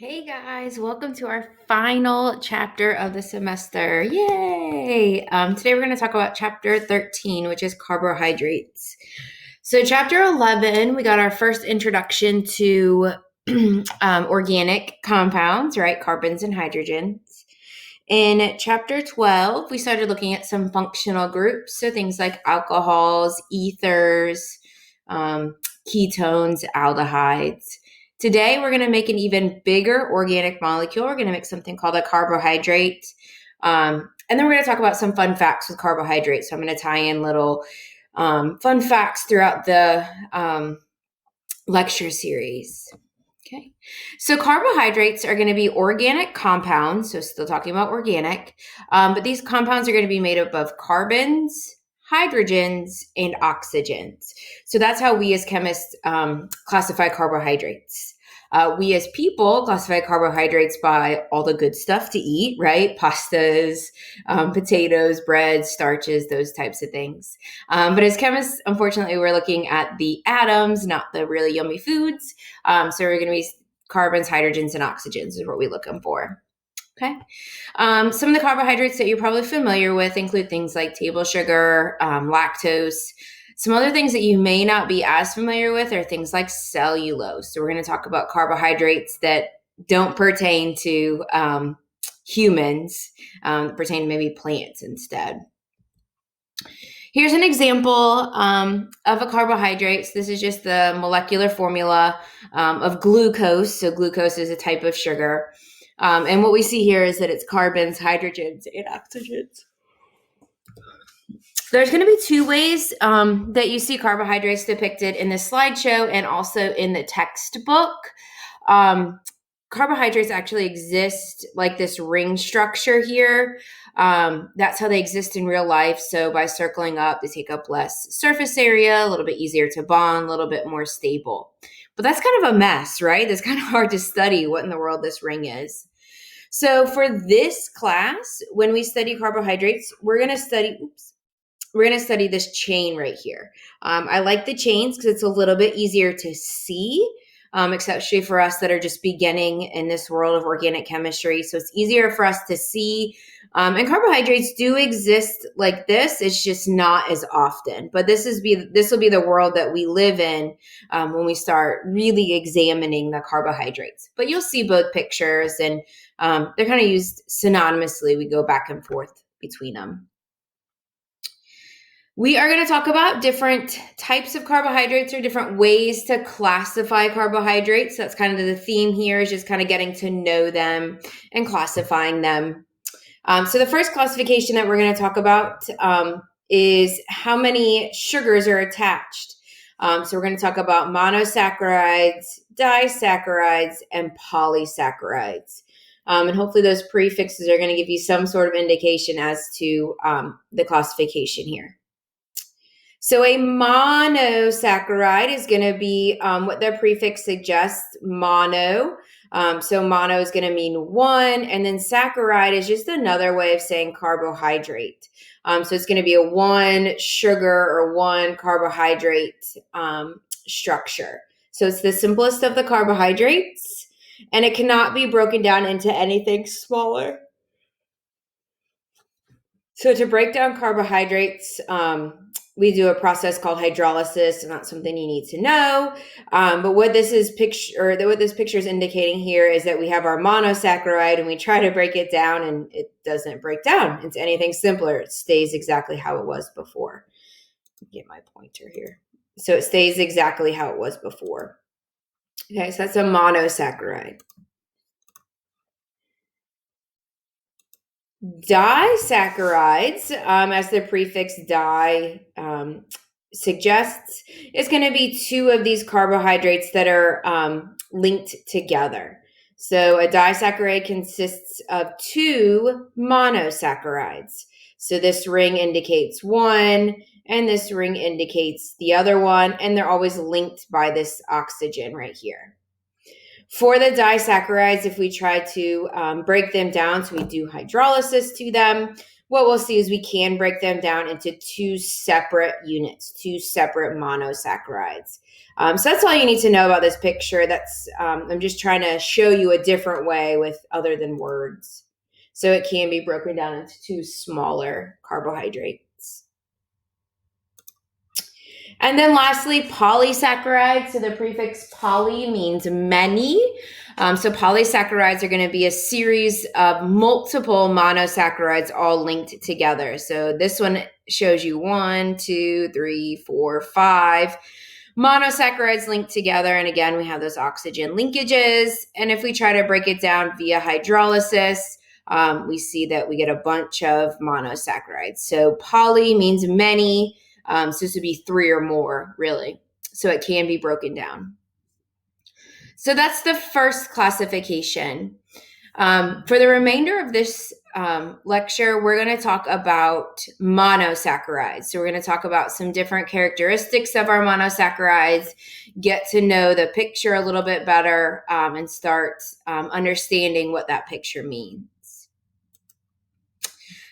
Hey guys, welcome to our final chapter of the semester. Yay! Today we're going to talk about chapter 13, which is carbohydrates. So, chapter 11, we got our first introduction to organic compounds, right? Carbons and hydrogens. In chapter 12, we started looking at some functional groups, so things like alcohols, ethers, ketones, aldehydes. Today, we're going to make an even bigger organic molecule. We're going to make something called a carbohydrate. And then we're going to talk about some fun facts with carbohydrates. So I'm going to tie in little fun facts throughout the lecture series. Okay. So carbohydrates are going to be organic compounds. So still talking about organic, but these compounds are going to be made up of carbons, hydrogens, and oxygens. So that's how we as chemists classify carbohydrates. We as people classify carbohydrates by all the good stuff to eat, right? Pastas, potatoes, bread, starches, those types of things. But as chemists, unfortunately, we're looking at the atoms, not the really yummy foods. So we're going to be carbons, hydrogens, and oxygens is what we're looking for. Okay. Some of the carbohydrates that you're probably familiar with include things like table sugar, lactose. Some other things that you may not be as familiar with are things like cellulose. So we're going to talk about carbohydrates that don't pertain to humans, pertain to maybe plants instead. Here's an example of a carbohydrate. So this is just the molecular formula of glucose. So glucose is a type of sugar. And what we see here is that it's carbons, hydrogens, and oxygens. There's going to be two ways that you see carbohydrates depicted in the slideshow and also in the textbook. Carbohydrates actually exist like this ring structure here. That's how they exist in real life. So by circling up, they take up less surface area, a little bit easier to bond, a little bit more stable. But that's kind of a mess, right? It's kind of hard to study what in the world this ring is. So for this class, when we study carbohydrates, we're going to study this chain right here. I like the chains because it's a little bit easier to see, especially for us that are just beginning in this world of organic chemistry. So it's easier for us to see. And carbohydrates do exist like this. It's just not as often. But this will be the world that we live in when we start really examining the carbohydrates. But you'll see both pictures, and they're kind of used synonymously. We go back and forth between them. We are going to talk about different types of carbohydrates or different ways to classify carbohydrates. That's kind of the theme here, is just kind of getting to know them and classifying them. So the first classification that we're going to talk about is how many sugars are attached. So we're going to talk about monosaccharides, disaccharides, and polysaccharides. And hopefully those prefixes are going to give you some sort of indication as to the classification here. So a monosaccharide is going to be what their prefix suggests, mono. So mono is going to mean one, and then saccharide is just another way of saying carbohydrate. So it's going to be a one sugar or one carbohydrate structure. So it's the simplest of the carbohydrates, and it cannot be broken down into anything smaller. So to break down carbohydrates, we do a process called hydrolysis, and that's something you need to know. But what this picture is indicating here is that we have our monosaccharide, and we try to break it down, and it doesn't break down into anything simpler. It stays exactly how it was before. Get my pointer here. So it stays exactly how it was before. Okay, so that's a monosaccharide. Disaccharides, as the prefix di suggests, is going to be two of these carbohydrates that are linked together. So a disaccharide consists of two monosaccharides. So this ring indicates one, and this ring indicates the other one, and they're always linked by this oxygen right here. For the disaccharides, if we try to break them down, so we do hydrolysis to them, what we'll see is we can break them down into two separate units, two separate monosaccharides. So that's all you need to know about this picture. I'm just trying to show you a different way with other than words. So it can be broken down into two smaller carbohydrates. And then lastly, polysaccharides. So the prefix poly means many. So polysaccharides are going to be a series of multiple monosaccharides all linked together. So this one shows you 1, 2, 3, 4, 5 monosaccharides linked together. And again, we have those oxygen linkages. And if we try to break it down via hydrolysis, we see that we get a bunch of monosaccharides. So poly means many. So this would be 3 or more, really. So it can be broken down. So that's the first classification. For the remainder of this lecture, we're going to talk about monosaccharides. So we're going to talk about some different characteristics of our monosaccharides, get to know the picture a little bit better, and start understanding what that picture means.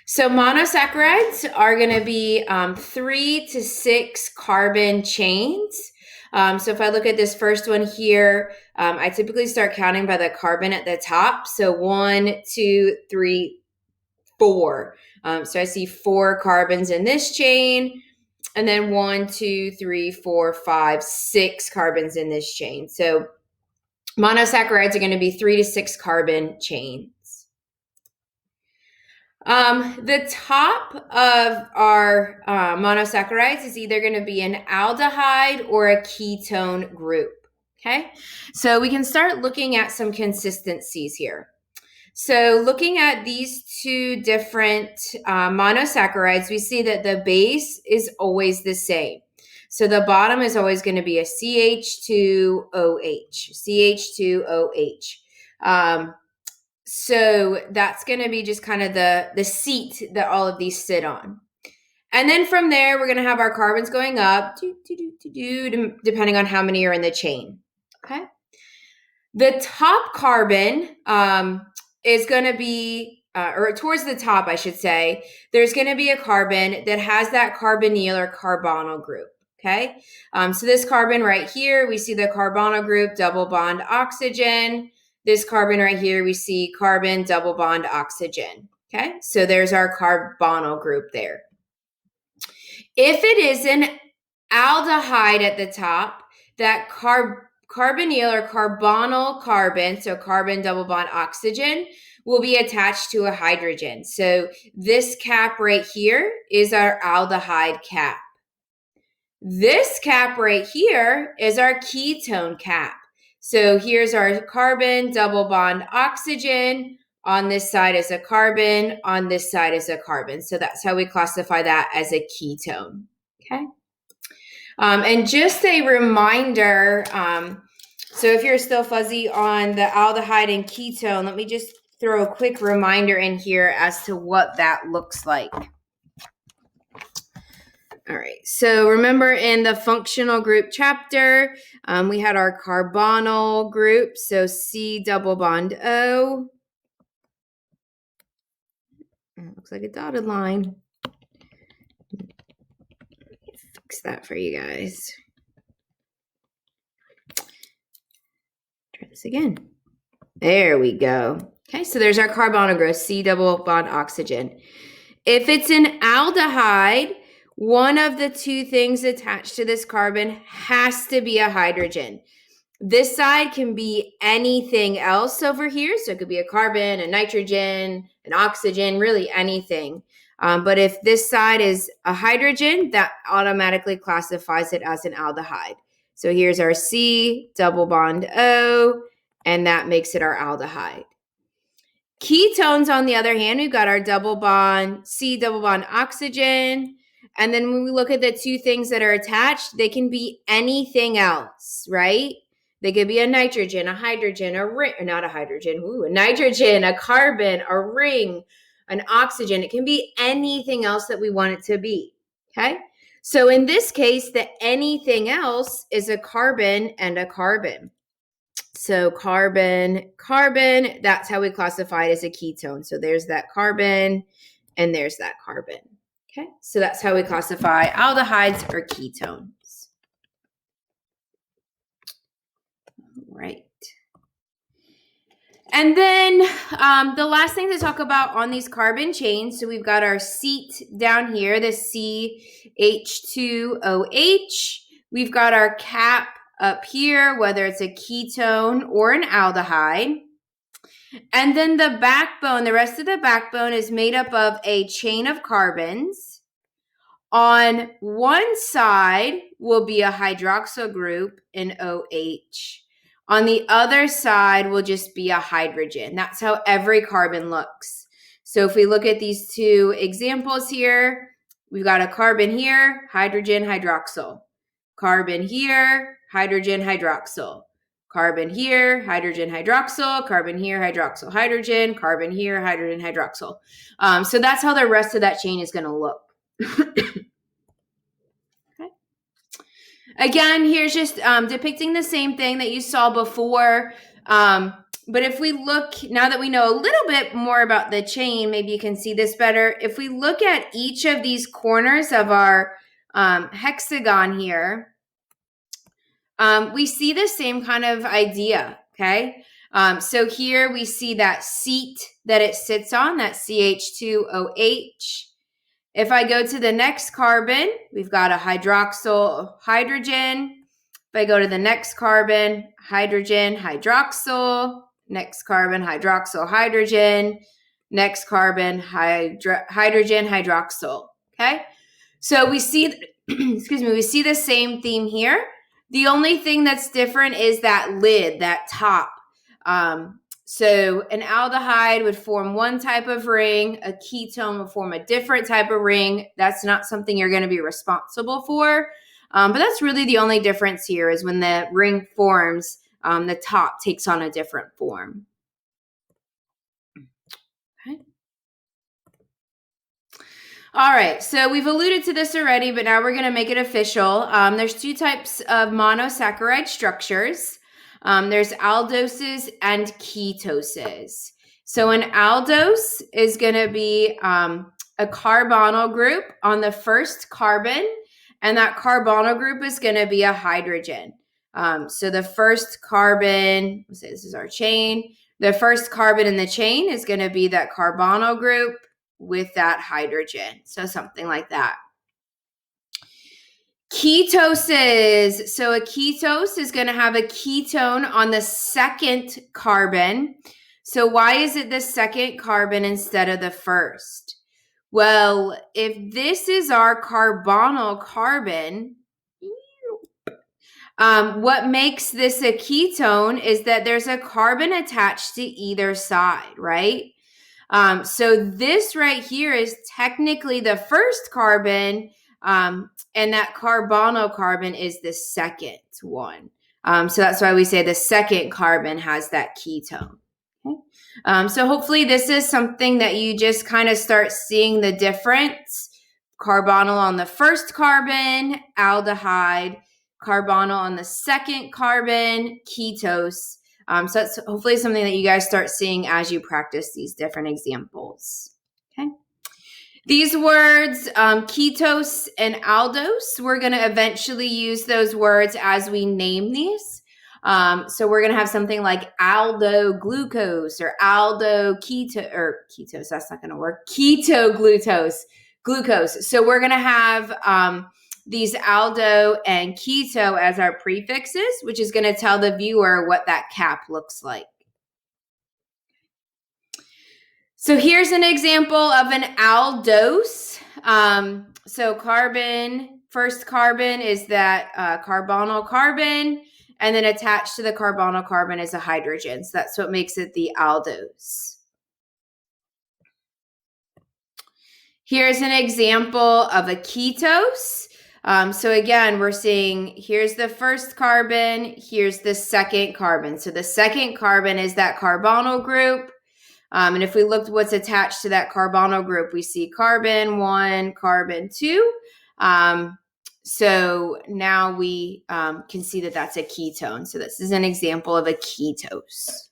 So monosaccharides are going to be 3 to 6 carbon chains. So if I look at this first one here, I typically start counting by the carbon at the top. So 1, 2, 3, 4. So I see 4 carbons in this chain, and then 1, 2, 3, 4, 5, 6 carbons in this chain. So monosaccharides are going to be 3 to 6 carbon chains. The top of our monosaccharides is either going to be an aldehyde or a ketone group. Okay, so we can start looking at some consistencies here. So looking at these two different monosaccharides, we see that the base is always the same. So the bottom is always going to be a CH2OH, CH2OH. So that's going to be just kind of the seat that all of these sit on. And then from there, we're going to have our carbons going up, depending on how many are in the chain. Okay. The top carbon is going to be, or towards the top, I should say, there's going to be a carbon that has that carbonyl or carbonyl group. Okay. So this carbon right here, we see the carbonyl group, double bond oxygen. This carbon right here, we see carbon, double bond oxygen. Okay. So there's our carbonyl group there. If it is an aldehyde at the top, that carbonyl or carbonyl carbon, so carbon double bond oxygen, will be attached to a hydrogen. So this cap right here is our aldehyde cap. This cap right here is our ketone cap. So here's our carbon double bond oxygen. On this side is a carbon, on this side is a carbon. So that's how we classify that as a ketone. Okay. And just a reminder, so if you're still fuzzy on the aldehyde and ketone, let me just throw a quick reminder in here as to what that looks like. All right, so remember in the functional group chapter, we had our carbonyl group, so C double bond O. It looks like a dotted line. Fix that for you guys. Try this again. There we go. Okay, so there's our carbonyl group, C double bond oxygen. If it's an aldehyde, one of the two things attached to this carbon has to be a hydrogen. This side can be anything else over here. So it could be a carbon, a nitrogen, an oxygen, really anything. But if this side is a hydrogen, that automatically classifies it as an aldehyde. So here's our C double bond O, and that makes it our aldehyde. Ketones, on the other hand, we've got our double bond, C double bond oxygen. And then when we look at the two things that are attached, they can be anything else, right? They could be a nitrogen, a hydrogen, a ring, or not a hydrogen, a nitrogen, a carbon, a ring, an oxygen. It can be anything else that we want it to be, okay? So in this case, the anything else is a carbon and a carbon. So carbon, carbon, that's how we classify it as a ketone. So there's that carbon and there's that carbon. Okay, so that's how we classify aldehydes or ketones. Right. And then the last thing to talk about on these carbon chains, so we've got our seat down here, the CH2OH. We've got our cap up here, whether it's a ketone or an aldehyde. And then the backbone, the rest of the backbone is made up of a chain of carbons. On one side will be a hydroxyl group in OH. On the other side will just be a hydrogen. That's how every carbon looks. So if we look at these two examples here, we've got a carbon here, hydrogen, hydroxyl. Carbon here, hydrogen, hydroxyl. Carbon here, hydrogen, hydroxyl. Carbon here, hydroxyl, hydrogen. Carbon here, hydrogen, hydroxyl. So that's how the rest of that chain is going to look. Okay. Again, here's just depicting the same thing that you saw before. But if we look, now that we know a little bit more about the chain, maybe you can see this better. If we look at each of these corners of our hexagon here, we see the same kind of idea, okay? So here we see that seat that it sits on, that CH2OH. If I go to the next carbon, we've got a hydroxyl hydrogen. If I go to the next carbon, hydrogen, hydroxyl. Next carbon, hydroxyl hydrogen. Next carbon, hydrogen, hydroxyl. Okay? So we see, we see the same theme here. The only thing that's different is that lid, that top. So an aldehyde would form one type of ring, a ketone would form a different type of ring. That's not something you're going to be responsible for. But that's really the only difference here is when the ring forms, the top takes on a different form. Okay. All right, so we've alluded to this already, but now we're going to make it official. There's two types of monosaccharide structures. There's aldoses and ketoses. So an aldose is going to be a carbonyl group on the first carbon, and that carbonyl group is going to be a hydrogen. So the first carbon, let's say this is our chain, the first carbon in the chain is going to be that carbonyl group with that hydrogen. So something like that. Ketoses. So a ketose is going to have a ketone on the second carbon. So why is it the second carbon instead of the first? Well, if this is our carbonyl carbon, what makes this a ketone is that there's a carbon attached to either side, right? So this right here is technically the first carbon, and that carbonyl carbon is the second one. So that's why we say the second carbon has that ketone. Okay? So hopefully this is something that you just kind of start seeing the difference. Carbonyl on the first carbon, aldehyde. Carbonyl on the second carbon, ketose. So that's hopefully something that you guys start seeing as you practice these different examples. Okay. These words, ketose and aldose, we're going to eventually use those words as we name these. So we're going to have something like aldo glucose or aldo ketose. That's not going to work. Keto glucose. So we're going to have these aldo and keto as our prefixes, which is going to tell the viewer what that cap looks like. So here's an example of an aldose. So carbon, first carbon is that carbonyl carbon, and then attached to the carbonyl carbon is a hydrogen. So that's what makes it the aldose. Here's an example of a ketose. So again, we're seeing here's the first carbon, here's the second carbon. So the second carbon is that carbonyl group. And if we looked what's attached to that carbonyl group, we see carbon 1, carbon 2. So now we can see that that's a ketone. So this is an example of a ketose.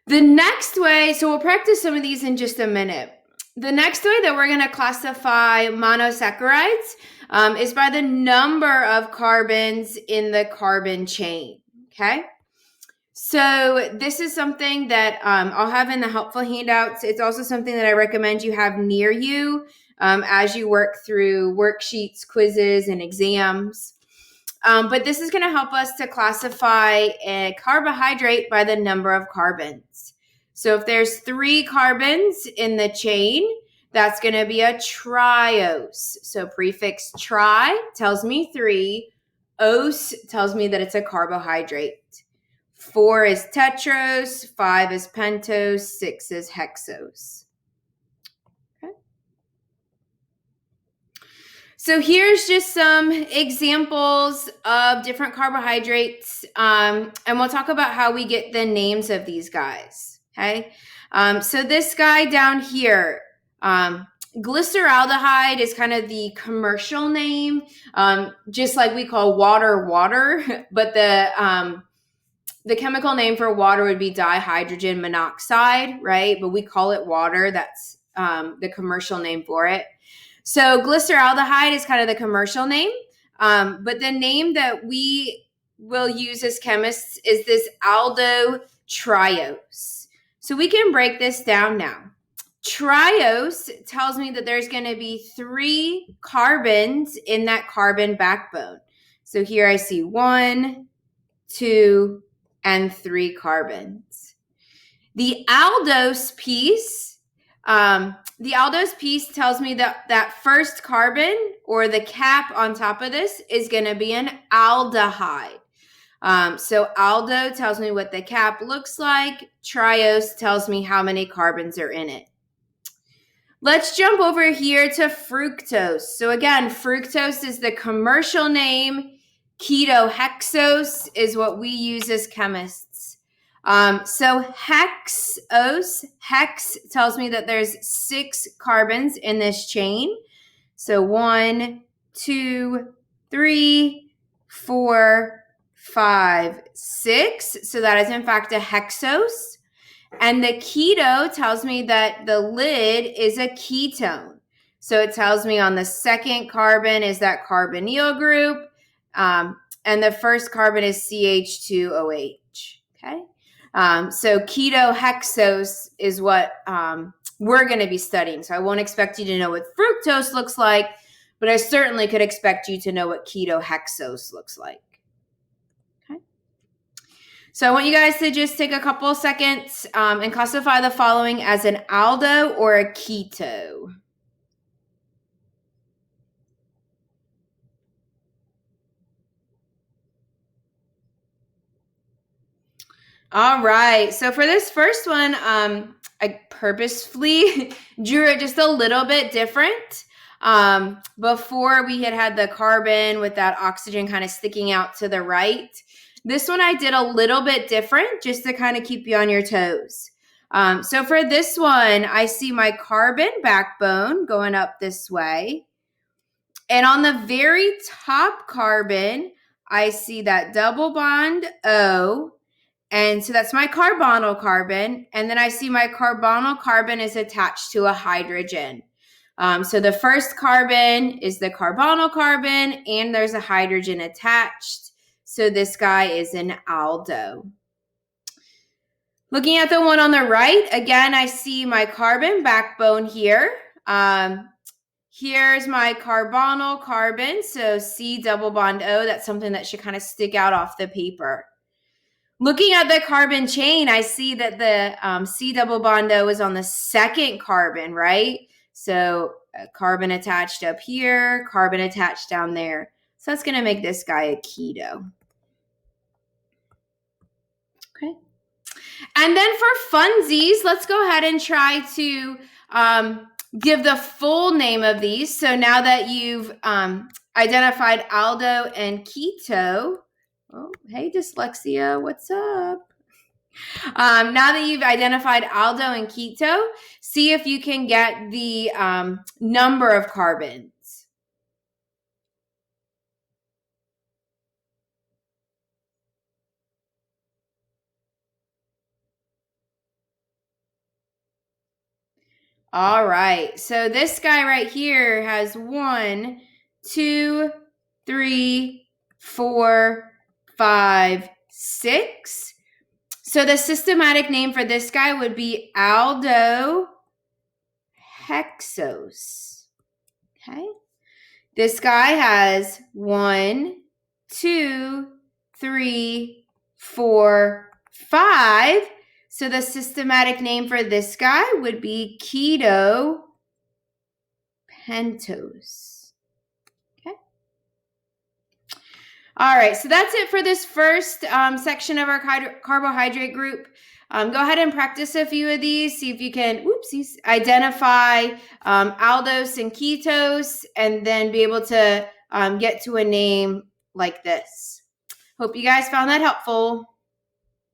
The next way, so we'll practice some of these in just a minute. The next way that we're going to classify monosaccharides is by the number of carbons in the carbon chain, okay? So this is something that I'll have in the helpful handouts. It's also something that I recommend you have near you as you work through worksheets, quizzes, and exams. But this is going to help us to classify a carbohydrate by the number of carbons. So if there's 3 carbons in the chain, that's going to be a triose. So prefix tri tells me 3. Ose tells me that it's a carbohydrate. 4 is tetrose, 5 is pentose, 6 is hexose. Okay. So here's just some examples of different carbohydrates, and we'll talk about how we get the names of these guys, okay? So this guy down here, Glyceraldehyde is kind of the commercial name, just like we call water, but the chemical name for water would be dihydrogen monoxide, right? But we call it water. That's the commercial name for it. So glyceraldehyde is kind of the commercial name. But the name that we will use as chemists is this aldotriose. So we can break this down now. Triose tells me that there's going to be 3 carbons in that carbon backbone. So here I see 1, 2, and 3 carbons. The aldose piece tells me that that first carbon or the cap on top of this is going to be an aldehyde. So aldo tells me what the cap looks like. Triose tells me how many carbons are in it. Let's jump over here to fructose. So again, fructose is the commercial name. Ketohexose is what we use as chemists. So hexose, hex tells me that there's 6 carbons in this chain. So 1, 2, 3, 4, 5, 6. So that is in fact a hexose. And the keto tells me that the lid is a ketone. So it tells me on the second carbon is that carbonyl group. And the first carbon is CH2OH, okay? So ketohexose is what we're going to be studying. So I won't expect you to know what fructose looks like, but I certainly could expect you to know what ketohexose looks like. Okay. So I want you guys to just take a couple of seconds and classify the following as an aldo or a keto. All right. So for this first one, I purposefully drew it just a little bit different. Before we had the carbon with that oxygen kind of sticking out to the right. This one I did a little bit different just to kind of keep you on your toes. So for this one, I see my carbon backbone going up this way. And on the very top carbon, I see that double bond O. And so that's my carbonyl carbon. And then I see my carbonyl carbon is attached to a hydrogen. So the first carbon is the carbonyl carbon, and there's a hydrogen attached. So this guy is an aldo. Looking at the one on the right, again, I see my carbon backbone here. Here's my carbonyl carbon. So C double bond O, that's something that should kind of stick out off the paper. Looking at the carbon chain, I see that the C double bond O is on the second carbon, right? So carbon attached up here, carbon attached down there. So that's going to make this guy a keto. Okay. And then for funsies, let's go ahead and try to give the full name of these. So now that you've identified aldo and keto, oh, hey, dyslexia, what's up? Now that you've identified aldo and keto, see if you can get the number of carbons. All right. So this guy right here has 1, 2, 3, 4, 5, 6. So the systematic name for this guy would be aldohexose. Okay. This guy has 1, 2, 3, 4, 5. So the systematic name for this guy would be ketopentose. Okay. All right, so that's it for this first section of our carbohydrate group. Go ahead and practice a few of these. See if you can, identify aldose and ketose, and then be able to get to a name like this. Hope you guys found that helpful.